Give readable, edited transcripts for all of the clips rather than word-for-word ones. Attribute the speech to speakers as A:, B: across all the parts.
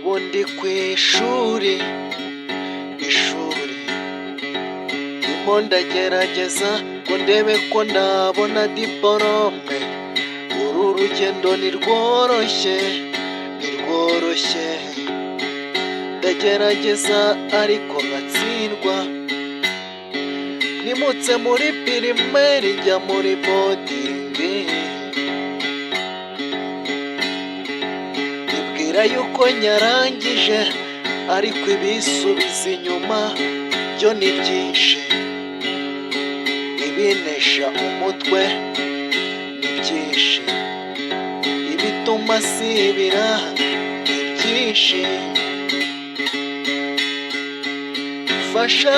A: ubu ndi ku ishuri ndimo ndagerageza ngo ndebe ko nabona diporome. Uru rugendo ntirworoshye ndagerageza ariko ngatsindwa. Nimutse muri pirimeri njya muri bodingi, nibwira yuko nyarangije ariko ibisubiza inyuma byo ni byinshi. Ibinesha umutwe ni byinshi, ibituma sibira ni byinshi. Fasha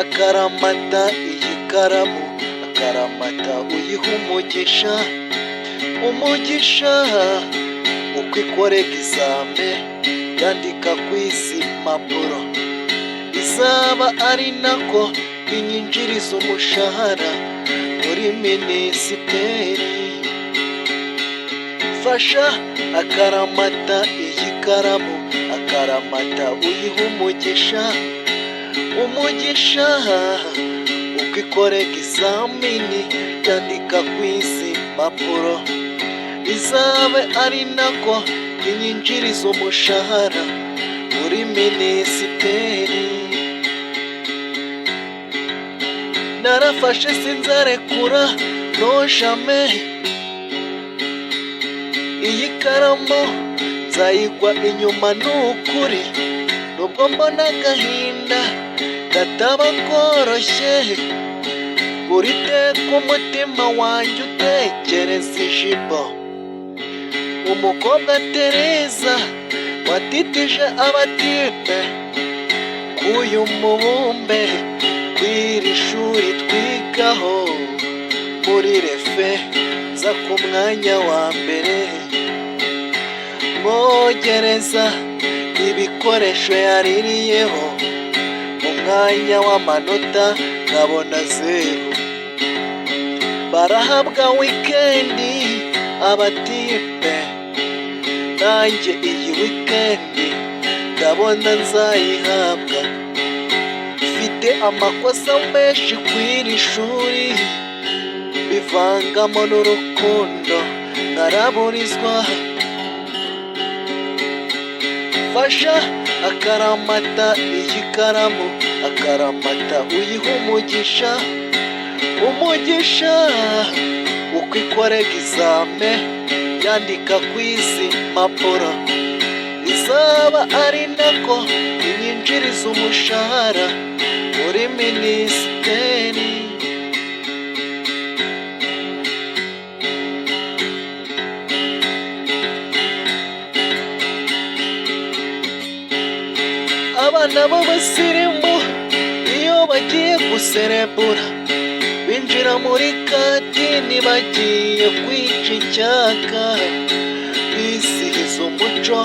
A: akaramata iyi karamu, akaramata uyiha umugisha uko ikora egizame yandika ku izi mpapuro, izaba ari nako inyinjiriza umushahara muri minisiteri. Fasha akaramata iyi karamu, akaramata uyiha umugisha uko ikora egizamini yandika ku izi mpapuro, izabe ari nako inyinjiriza umushahara muri minisiteri. Narafashe sinzarekura no jamais, iyi karamu nzayigwa inyuma n'ukuri. Nubwo mbona agahinda kataba koroshye, buri teka umutima wanjye utekereza ijipo. Umukobwa Tereza watitije abatipe k'uyu mubumbe, kw'iri shuri twigaho muri refe nza ku mwanya wa mbere. Mwogereza ibikoresho yaririyeho mu mwanya w'amanota nkabona 0. Barahabwa wikendi abatipe, nanjye iyi wikendi ndabona nzayihabwa. Mfite amakosa menshi kw'iri shuri, bivangamo n'urukundo nkaraburizwa. Fasha akaramata iyi karamu, akaramata uyiha umugisha uko ikora egizame yandika ku izi mpapuro, izaba ari nako inyinjiriza umushahara muri minisiteri. Abana b'abasirimu iyo bagiye guserebura binjira muri kantini bagiye kwica icyaka, bizihiza umuco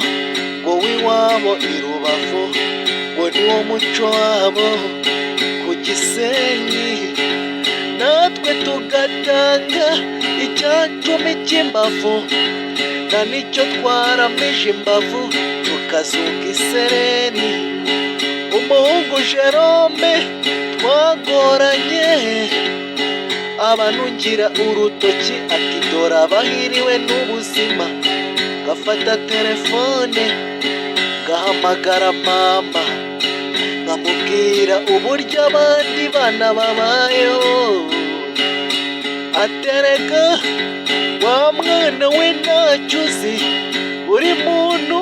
A: ngo w'iwabo i Rubavu, ngo niwo muco wabo ku Gisenyi. Natwe tugatanga icyacumi cy'imbavu, na nicyo twaramije imbavu tukazunga isereri. Umuhungu Jerome twagoranye abanungira urutoki ati dore abahiriwe n'ubuzima. Gafata telefone gahamagara mama, nkamubwira uburyo abandi bana babayeho. Atereka wa mwana we ntacyo uzi, buri muntu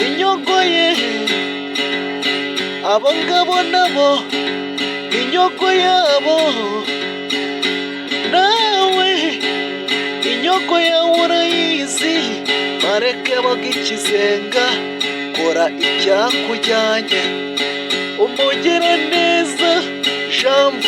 A: inyogoye. Abo ngabo nabo inyogo yabo, nawe inyogo yawe urayizi. Bareke bagikizenga, kora icyakujyanye. Umugire neza Janvier.